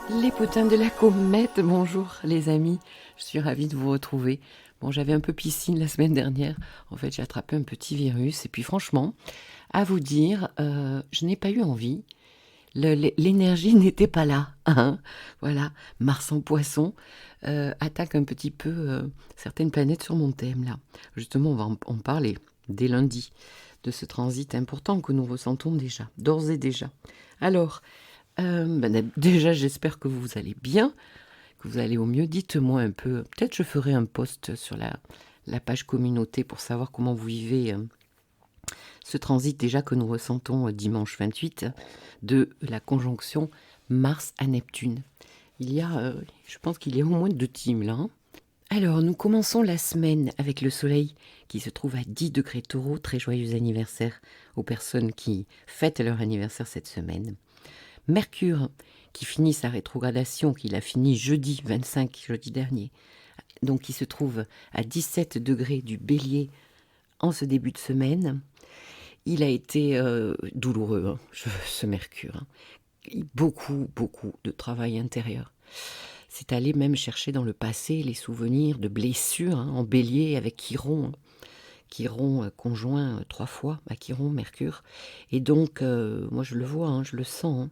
Les potins de la comète, bonjour les amis, je suis ravie de vous retrouver. Bon, j'avais un peu piscine la semaine dernière, en fait j'ai attrapé un petit virus et puis franchement, à vous dire, je n'ai pas eu envie, l'énergie n'était pas là, hein. Voilà, Mars en poisson attaque un petit peu certaines planètes sur mon thème là. Justement, on va en parler dès lundi de ce transit important que nous ressentons déjà, d'ores et déjà. Alors, déjà, j'espère que vous allez bien, que vous allez au mieux. Dites-moi un peu, peut-être je ferai un post sur la page communauté pour savoir comment vous vivez ce transit déjà que nous ressentons dimanche 28 de la conjonction Mars à Neptune. Il y a, je pense qu'il y a au moins 2 teams là, hein. Alors, nous commençons la semaine avec le soleil qui se trouve à 10 degrés Taureau. Très joyeux anniversaire aux personnes qui fêtent leur anniversaire cette semaine. Mercure, qui finit sa rétrogradation, qu'il a fini jeudi 25, jeudi dernier, donc qui se trouve à 17 degrés du Bélier en ce début de semaine. Il a été douloureux, hein, ce Mercure. Hein. Beaucoup de travail intérieur. C'est aller même chercher dans le passé les souvenirs de blessures en Bélier avec Chiron. Chiron conjoint 3 fois à Chiron, Mercure. Et donc, moi je le vois, je le sens.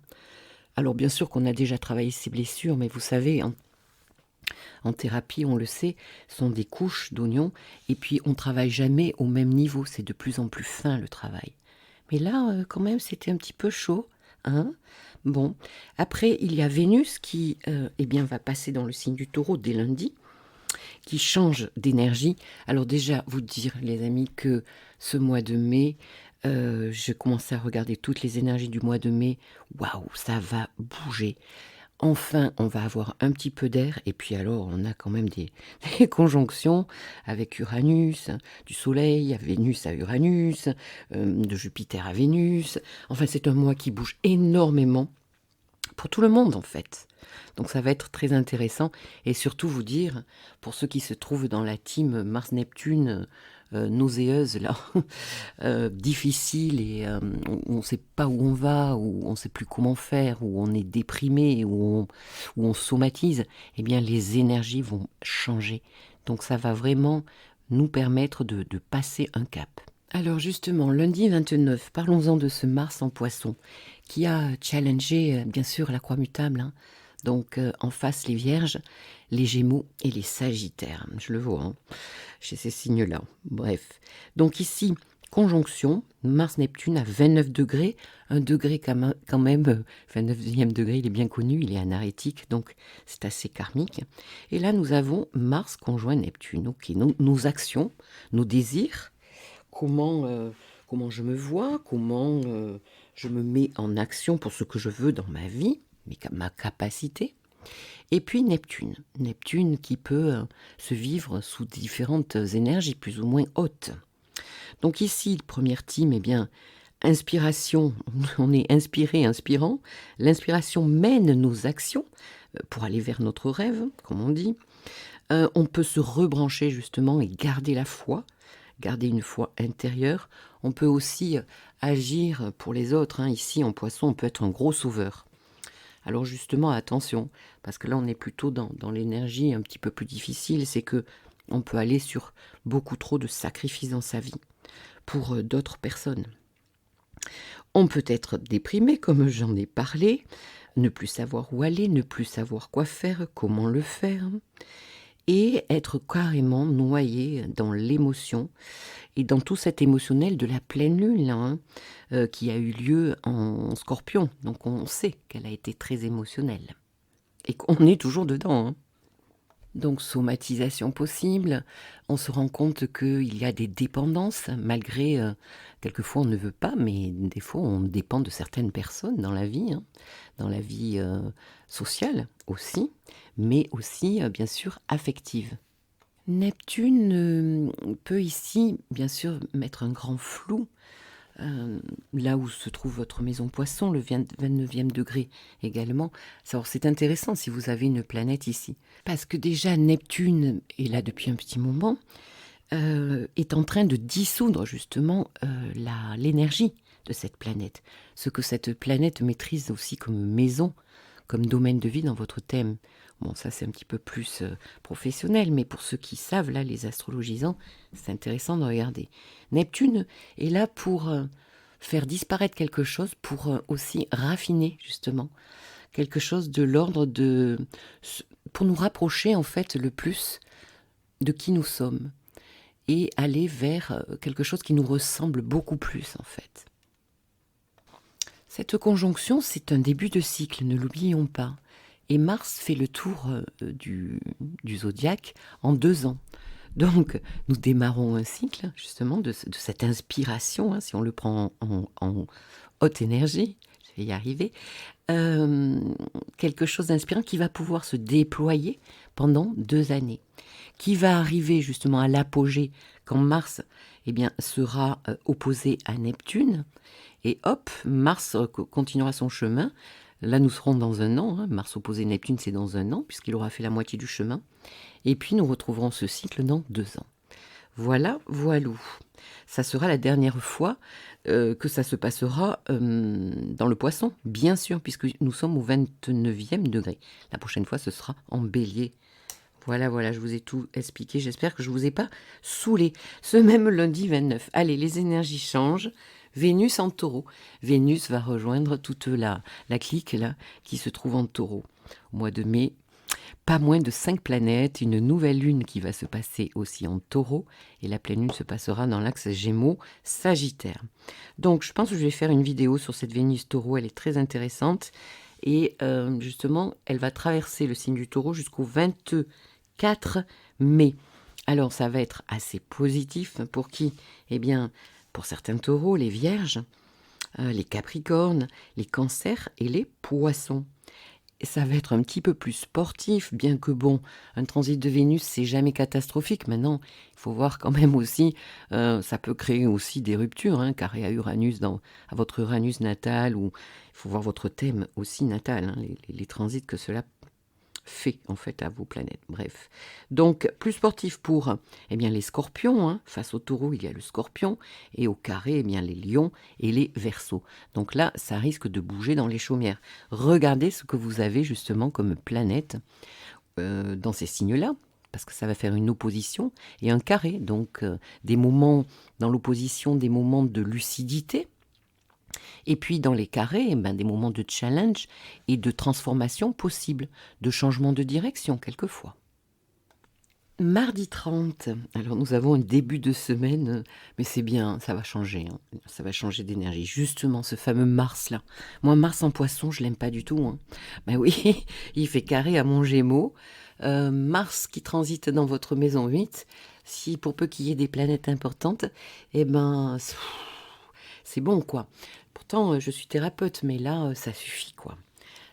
Alors bien sûr qu'on a déjà travaillé ces blessures, mais vous savez, en thérapie, on le sait, sont des couches d'oignons, et puis on travaille jamais au même niveau, c'est de plus en plus fin le travail. Mais là, quand même, c'était un petit peu chaud, hein. Bon, après, il y a Vénus qui va passer dans le signe du Taureau dès lundi, qui change d'énergie. Alors déjà, vous dire, les amis, que ce mois de mai, je commençais à regarder toutes les énergies du mois de mai. Waouh, ça va bouger. Enfin, on va avoir un petit peu d'air, et puis alors, on a quand même des conjonctions avec Uranus, du Soleil à Vénus à Uranus, de Jupiter à Vénus. Enfin, c'est un mois qui bouge énormément pour tout le monde, en fait. Donc ça va être très intéressant, et surtout vous dire, pour ceux qui se trouvent dans la team Mars-Neptune, nauséeuse, là, difficile, et où on ne sait pas où on va, où on ne sait plus comment faire, où on est déprimé, où on somatise, eh bien les énergies vont changer. Donc ça va vraiment nous permettre de passer un cap. Alors justement, lundi 29, parlons-en de ce Mars en Poisson, qui a challengé, bien sûr, la croix mutable, hein. Donc en face, les Vierges, les Gémeaux et les Sagittaires. Je le vois, hein, chez ces signes-là. Bref. Donc ici, conjonction, Mars-Neptune à 29 degrés. Un degré quand même, 29e degré, il est bien connu, il est anarétique, donc c'est assez karmique. Et là, nous avons Mars conjoint Neptune. Ok, nos actions, nos désirs, comment je me vois, comment je me mets en action pour ce que je veux dans ma vie, ma capacité. Et puis Neptune. Neptune qui peut se vivre sous différentes énergies plus ou moins hautes. Donc ici, première team, inspiration, on est inspiré, inspirant. L'inspiration mène nos actions pour aller vers notre rêve, comme on dit. On peut se rebrancher justement et garder la foi, garder une foi intérieure. On peut aussi agir pour les autres. Ici, en Poisson, on peut être un gros sauveur. Alors justement, attention, parce que là, on est plutôt dans l'énergie un petit peu plus difficile, c'est que on peut aller sur beaucoup trop de sacrifices dans sa vie pour d'autres personnes. On peut être déprimé, comme j'en ai parlé, ne plus savoir où aller, ne plus savoir quoi faire, comment le faire, et être carrément noyé dans l'émotion et dans tout cet émotionnel de la pleine lune là, qui a eu lieu en Scorpion. Donc on sait qu'elle a été très émotionnelle et qu'on est toujours dedans, hein. Donc somatisation possible, on se rend compte qu'il y a des dépendances, malgré, quelquefois on ne veut pas, mais des fois on dépend de certaines personnes dans la vie, hein, dans la vie sociale aussi, mais aussi bien sûr affective. Neptune peut ici bien sûr mettre un grand flou, là où se trouve votre maison Poisson, le 29e degré également. Alors c'est intéressant si vous avez une planète ici. Parce que déjà Neptune est là depuis un petit moment, est en train de dissoudre justement l'énergie de cette planète. Ce que cette planète maîtrise aussi comme maison, comme domaine de vie dans votre thème. Bon, ça c'est un petit peu plus professionnel, mais pour ceux qui savent, là, les astrologisants, c'est intéressant de regarder. Neptune est là pour faire disparaître quelque chose, pour aussi raffiner, justement, quelque chose de l'ordre de... pour nous rapprocher, en fait, le plus de qui nous sommes, et aller vers quelque chose qui nous ressemble beaucoup plus, en fait. Cette conjonction, c'est un début de cycle, ne l'oublions pas. Et Mars fait le tour du zodiaque en 2 ans. Donc, nous démarrons un cycle, justement, de cette inspiration, hein, si on le prend en haute énergie, je vais y arriver, quelque chose d'inspirant qui va pouvoir se déployer pendant 2 années, qui va arriver justement à l'apogée quand Mars eh bien, sera opposé à Neptune, et hop, Mars continuera son chemin. Là, nous serons dans 1 an. Hein. Mars opposé Neptune, c'est dans 1 an, puisqu'il aura fait la moitié du chemin. Et puis, nous retrouverons ce cycle dans 2 ans. Voilà, voilou. Ça sera la dernière fois que ça se passera dans le Poisson, bien sûr, puisque nous sommes au 29e degré. La prochaine fois, ce sera en Bélier. Voilà, voilà, je vous ai tout expliqué. J'espère que je ne vous ai pas saoulé. Ce même lundi 29. Allez, les énergies changent. Vénus en Taureau. Vénus va rejoindre toute la clique là qui se trouve en Taureau. Au mois de mai, pas moins de 5 planètes, une nouvelle lune qui va se passer aussi en Taureau, et la pleine lune se passera dans l'axe Gémeaux-Sagittaire. Donc je pense que je vais faire une vidéo sur cette Vénus Taureau, elle est très intéressante, et justement elle va traverser le signe du Taureau jusqu'au 24 mai. Alors ça va être assez positif pour qui? Eh bien, pour certains taureaux, les vierges, les capricornes, les cancers et les poissons. Et ça va être un petit peu plus sportif, bien que bon, un transit de Vénus, c'est jamais catastrophique. Maintenant, il faut voir quand même aussi, ça peut créer aussi des ruptures, hein, carré à Uranus, à votre Uranus natal, ou il faut voir votre thème aussi natal, hein, les transits que cela fait en fait à vos planètes. Bref, donc plus sportif pour eh bien les scorpions, hein. Face au taureau il y a le scorpion, et au carré eh bien les lions et les verseaux. Donc là ça risque de bouger dans les chaumières. Regardez ce que vous avez justement comme planète dans ces signes là, parce que ça va faire une opposition et un carré, donc des moments dans l'opposition, des moments de lucidité. Et puis dans les carrés, eh ben, des moments de challenge et de transformation possible, de changement de direction quelquefois. Mardi 30, alors nous avons un début de semaine, mais c'est bien, ça va changer, hein. Ça va changer d'énergie. Justement, ce fameux Mars-là. Moi, Mars en poisson, je l'aime pas du tout. Hein. Ben oui, il fait carré à mon Gémeaux. Mars qui transite dans votre maison 8, si pour peu qu'il y ait des planètes importantes, eh ben, c'est bon, quoi. Pourtant, je suis thérapeute, mais là, ça suffit, quoi.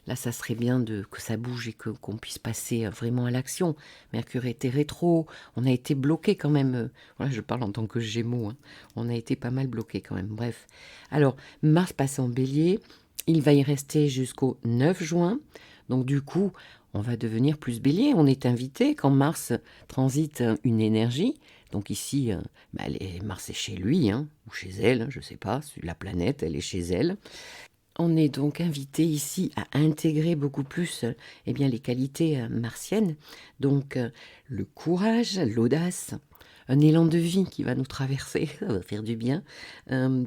Là, ça serait bien que ça bouge et qu'on puisse passer vraiment à l'action. Mercure était rétro, on a été bloqué quand même. Voilà, je parle en tant que Gémeaux. Hein. On a été pas mal bloqué quand même. Bref. Alors, Mars passe en Bélier. Il va y rester jusqu'au 9 juin. Donc, du coup, on va devenir plus Bélier. On est invité quand Mars transite une énergie. Donc ici, Mars est chez lui, hein, ou chez elle, je ne sais pas, la planète, elle est chez elle. On est donc invité ici à intégrer beaucoup plus eh bien, les qualités martiennes, donc le courage, l'audace, un élan de vie qui va nous traverser, ça va faire du bien,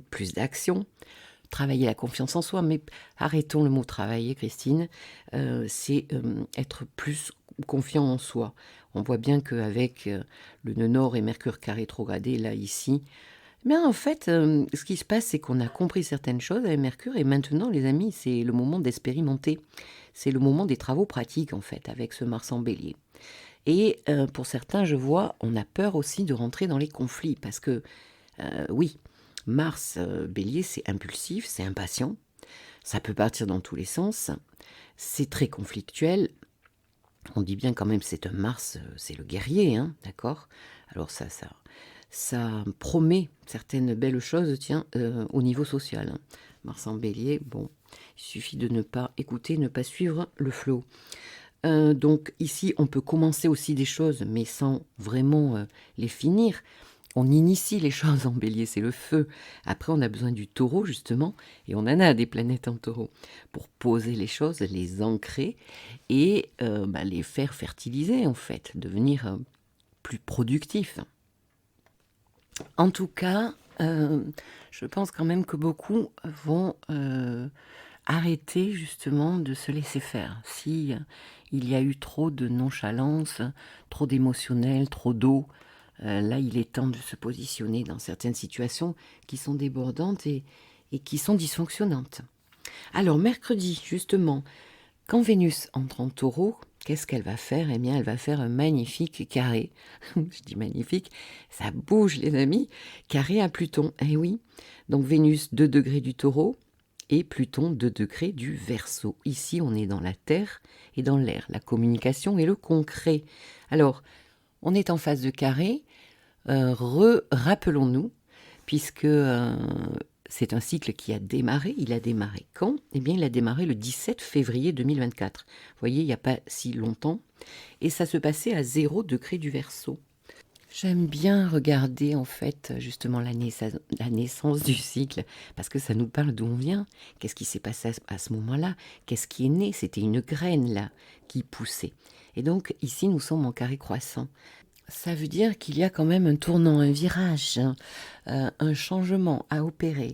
plus d'action, travailler la confiance en soi, mais arrêtons le mot travailler, Christine, c'est être plus confiant en soi. On voit bien qu'avec le nœud nord et Mercure carré rétrogradé, là, ici, mais en fait, ce qui se passe, c'est qu'on a compris certaines choses avec Mercure, et maintenant, les amis, c'est le moment d'expérimenter. C'est le moment des travaux pratiques, en fait, avec ce Mars en Bélier. Et pour certains, je vois, on a peur aussi de rentrer dans les conflits, parce que, oui, Mars Bélier, c'est impulsif, c'est impatient, ça peut partir dans tous les sens, c'est très conflictuel. On dit bien quand même c'est un Mars, c'est le guerrier, hein, d'accord? Alors ça promet certaines belles choses, tiens, au niveau social. Hein. Mars en Bélier, bon, il suffit de ne pas écouter, ne pas suivre le flot. Donc ici, on peut commencer aussi des choses, mais sans vraiment les finir. on initie les choses en bélier, c'est le feu. Après, on a besoin du taureau, justement, et on en a des planètes en taureau, pour poser les choses, les ancrer et les faire fertiliser, en fait, devenir plus productifs. En tout cas, je pense quand même que beaucoup vont arrêter justement de se laisser faire. Si il y a eu trop de nonchalance, trop d'émotionnel, trop d'eau, là il est temps de se positionner dans certaines situations qui sont débordantes et qui sont dysfonctionnantes. Alors mercredi, justement, quand Vénus entre en taureau, qu'est-ce qu'elle va faire? Eh bien, elle va faire un magnifique carré. Je dis magnifique, ça bouge les amis. Carré à Pluton, eh oui. Donc Vénus 2 degrés du taureau et Pluton 2 degrés du Verseau. Ici, on est dans la terre et dans l'air, la communication et le concret. Alors, on est en phase de carré. Rappelons-nous, puisque c'est un cycle qui a démarré. Il a démarré quand? Eh bien, il a démarré le 17 février 2024. Vous voyez, il n'y a pas si longtemps. Et ça se passait à 0 degré du Verseau. J'aime bien regarder, en fait, justement la naissance du cycle, parce que ça nous parle d'où on vient. Qu'est-ce qui s'est passé à ce moment-là? Qu'est-ce qui est né? C'était une graine, là, qui poussait. Et donc, ici, nous sommes en carré croissant. Ça veut dire qu'il y a quand même un tournant, un virage, un changement à opérer,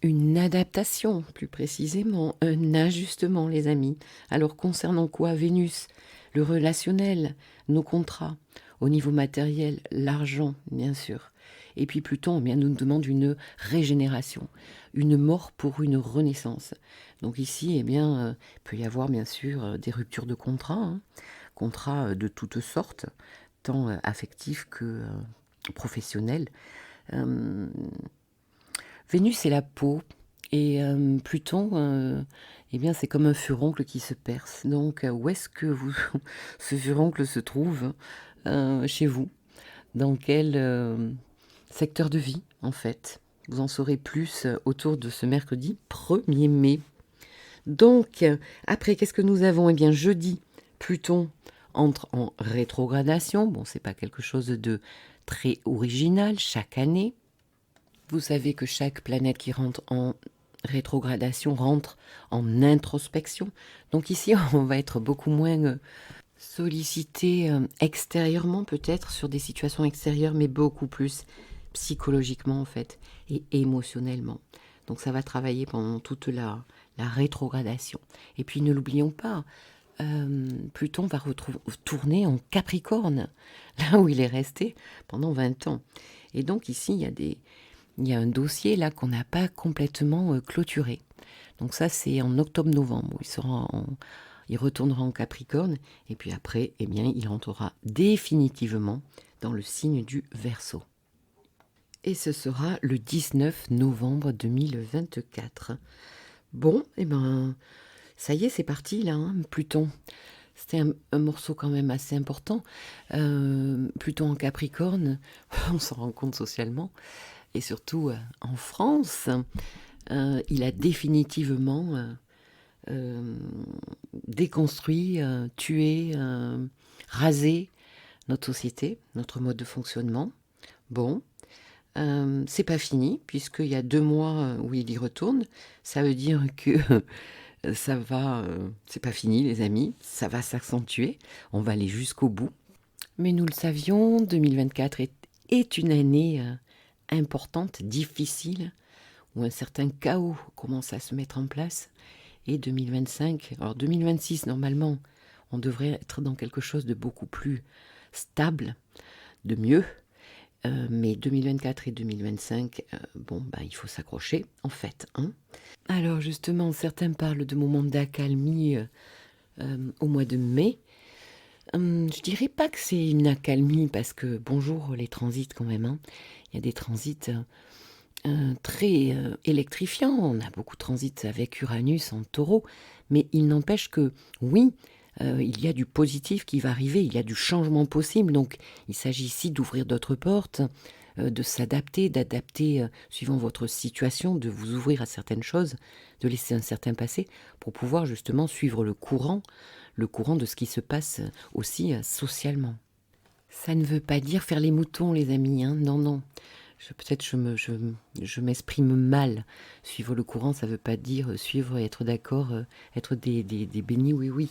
une adaptation plus précisément, un ajustement les amis. Alors concernant quoi? Vénus, le relationnel, nos contrats, au niveau matériel, l'argent bien sûr. Et puis Pluton eh bien, nous demande une régénération, une mort pour une renaissance. Donc ici, eh bien, il peut y avoir bien sûr des ruptures de contrats, contrats de toutes sortes, tant affectif que professionnel. Vénus, c'est la peau. Et Pluton, eh bien, c'est comme un furoncle qui se perce. Donc, où est-ce que ce furoncle se trouve chez vous? Dans quel secteur de vie, en fait? Vous en saurez plus autour de ce mercredi 1er mai. Donc, après, qu'est-ce que nous avons? Eh bien, jeudi, Pluton entre en rétrogradation. Bon, c'est pas quelque chose de très original chaque année. Vous savez que chaque planète qui rentre en rétrogradation rentre en introspection. Donc ici, on va être beaucoup moins sollicité extérieurement peut-être sur des situations extérieures, mais beaucoup plus psychologiquement en fait et émotionnellement. Donc ça va travailler pendant toute la rétrogradation. Et puis ne l'oublions pas, Pluton va retourner en Capricorne, là où il est resté pendant 20 ans. Et donc ici, il y a un dossier là qu'on n'a pas complètement clôturé. Donc ça, c'est en octobre-novembre. Il retournera en Capricorne. Et puis après, eh bien, il rentrera définitivement dans le signe du Verseau. Et ce sera le 19 novembre 2024. Bon, eh ben... ça y est, c'est parti là, Pluton. C'était un morceau quand même assez important. Pluton en Capricorne, on s'en rend compte socialement. Et surtout en France, il a définitivement déconstruit, tué, rasé notre société, notre mode de fonctionnement. Bon, c'est pas fini, puisqu'il y a 2 mois où il y retourne. Ça veut dire que... ça va, c'est pas fini les amis, ça va s'accentuer, on va aller jusqu'au bout. Mais nous le savions, 2024 est une année importante, difficile, où un certain chaos commence à se mettre en place. Et 2025, alors 2026 normalement, on devrait être dans quelque chose de beaucoup plus stable, de mieux. Mais 2024 et 2025, il faut s'accrocher, en fait. Alors justement, certains parlent de moments d'accalmie au mois de mai. Je dirais pas que c'est une accalmie, parce que, bonjour les transits quand même. Il y a des transits très électrifiants. On a beaucoup de transits avec Uranus en taureau. Mais il n'empêche que, oui, il y a du positif qui va arriver, il y a du changement possible, donc il s'agit ici d'ouvrir d'autres portes, de s'adapter, d'adapter suivant votre situation, de vous ouvrir à certaines choses, de laisser un certain passé pour pouvoir justement suivre le courant de ce qui se passe aussi socialement. Ça ne veut pas dire faire les moutons, les amis, hein. Non, non. Peut-être je m'exprime mal. Suivre le courant, ça ne veut pas dire suivre et être d'accord, être des bénis, oui, oui.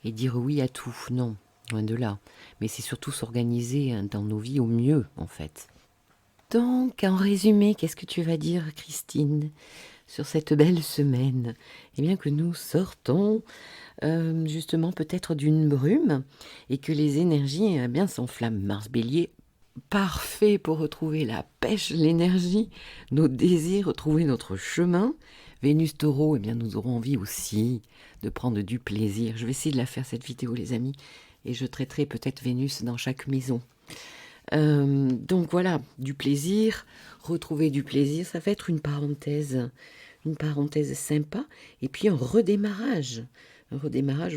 Et dire oui à tout. Non, loin de là. Mais c'est surtout s'organiser hein, dans nos vies au mieux, en fait. Donc, en résumé, qu'est-ce que tu vas dire, Christine, sur cette belle semaine? Eh bien, que nous sortons justement peut-être d'une brume et que les énergies eh bien s'enflamment. Mars Bélier, parfait pour retrouver la pêche, l'énergie, nos désirs, retrouver notre chemin. Vénus Taureau, eh bien nous aurons envie aussi de prendre du plaisir. Je vais essayer de la faire cette vidéo les amis et je traiterai peut-être Vénus dans chaque maison. Donc voilà, du plaisir, retrouver du plaisir, ça va être une parenthèse sympa, et puis un redémarrage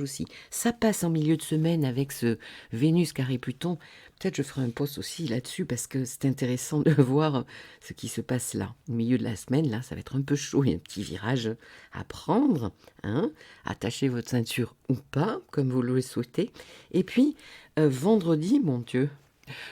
aussi. Ça passe en milieu de semaine avec ce Vénus carré Pluton. Peut-être je ferai un post aussi là-dessus parce que c'est intéressant de voir ce qui se passe là. Au milieu de la semaine, là, ça va être un peu chaud, il y a un petit virage à prendre. Hein. Attachez votre ceinture ou pas, comme vous le souhaitez. Et puis, vendredi, mon Dieu,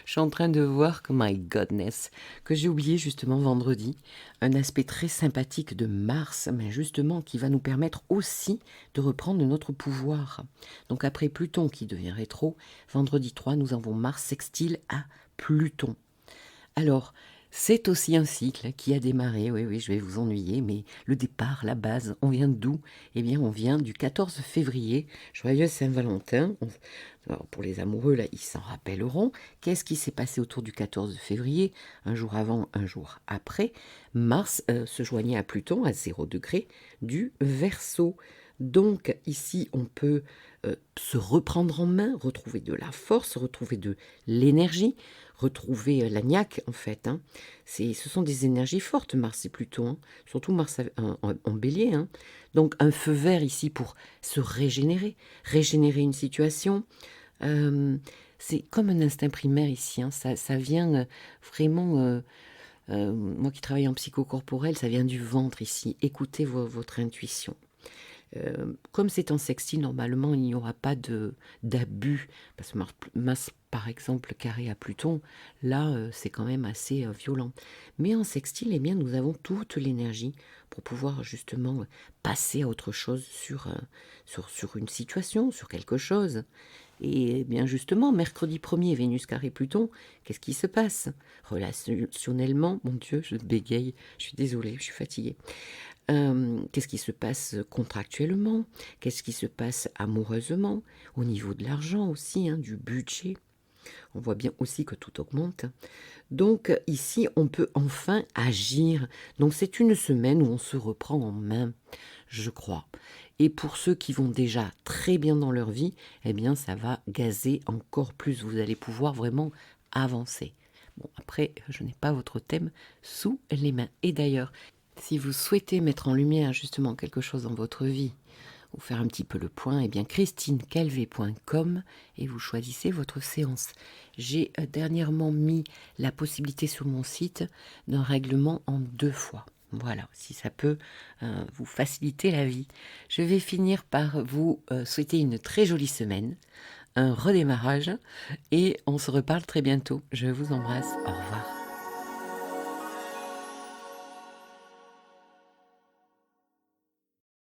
je suis en train de voir que, my godness, que j'ai oublié justement vendredi, un aspect très sympathique de Mars, mais justement qui va nous permettre aussi de reprendre notre pouvoir. Donc après Pluton qui devient rétro, vendredi 3, nous avons Mars sextile à Pluton. Alors, c'est aussi un cycle qui a démarré, oui, je vais vous ennuyer, mais le départ, la base, on vient d'où? Eh bien, on vient du 14 février, joyeux Saint-Valentin. Alors, pour les amoureux, là, ils s'en rappelleront. Qu'est-ce qui s'est passé autour du 14 février? Un jour avant, un jour après, Mars se joignait à Pluton à 0 degré du Verseau. Donc, ici, on peut se reprendre en main, retrouver de la force, retrouver de l'énergie, retrouver la niaque en fait. Hein. Ce sont des énergies fortes, Mars et Pluton, hein. Surtout Mars en bélier. Hein. Donc un feu vert ici pour se régénérer une situation. C'est comme un instinct primaire ici, hein. Ça vient vraiment... moi qui travaille en psychocorporel, ça vient du ventre ici. Écoutez votre intuition. Comme c'est en sextile, normalement, il n'y aura pas d'abus. Parce que Mars, par exemple, carré à Pluton, là, c'est quand même assez violent. Mais en sextile, eh bien, nous avons toute l'énergie pour pouvoir justement passer à autre chose sur une situation, sur quelque chose. Et eh bien justement, mercredi 1er, Vénus carré Pluton, qu'est-ce qui se passe? Relationnellement, mon Dieu, je bégaye, je suis désolée, je suis fatiguée. Qu'est-ce qui se passe contractuellement? Qu'est-ce qui se passe amoureusement? Au niveau de l'argent aussi, hein, du budget. On voit bien aussi que tout augmente. Donc ici, on peut enfin agir. Donc c'est une semaine où on se reprend en main, je crois. Et pour ceux qui vont déjà très bien dans leur vie, eh bien ça va gazer encore plus. Vous allez pouvoir vraiment avancer. Bon, après, je n'ai pas votre thème sous les mains. Et d'ailleurs, si vous souhaitez mettre en lumière justement quelque chose dans votre vie, ou faire un petit peu le point, eh bien christinecalvé.com et vous choisissez votre séance. J'ai dernièrement mis la possibilité sur mon site d'un règlement en 2 fois. Voilà, si ça peut vous faciliter la vie. Je vais finir par vous souhaiter une très jolie semaine, un redémarrage et on se reparle très bientôt. Je vous embrasse, au revoir.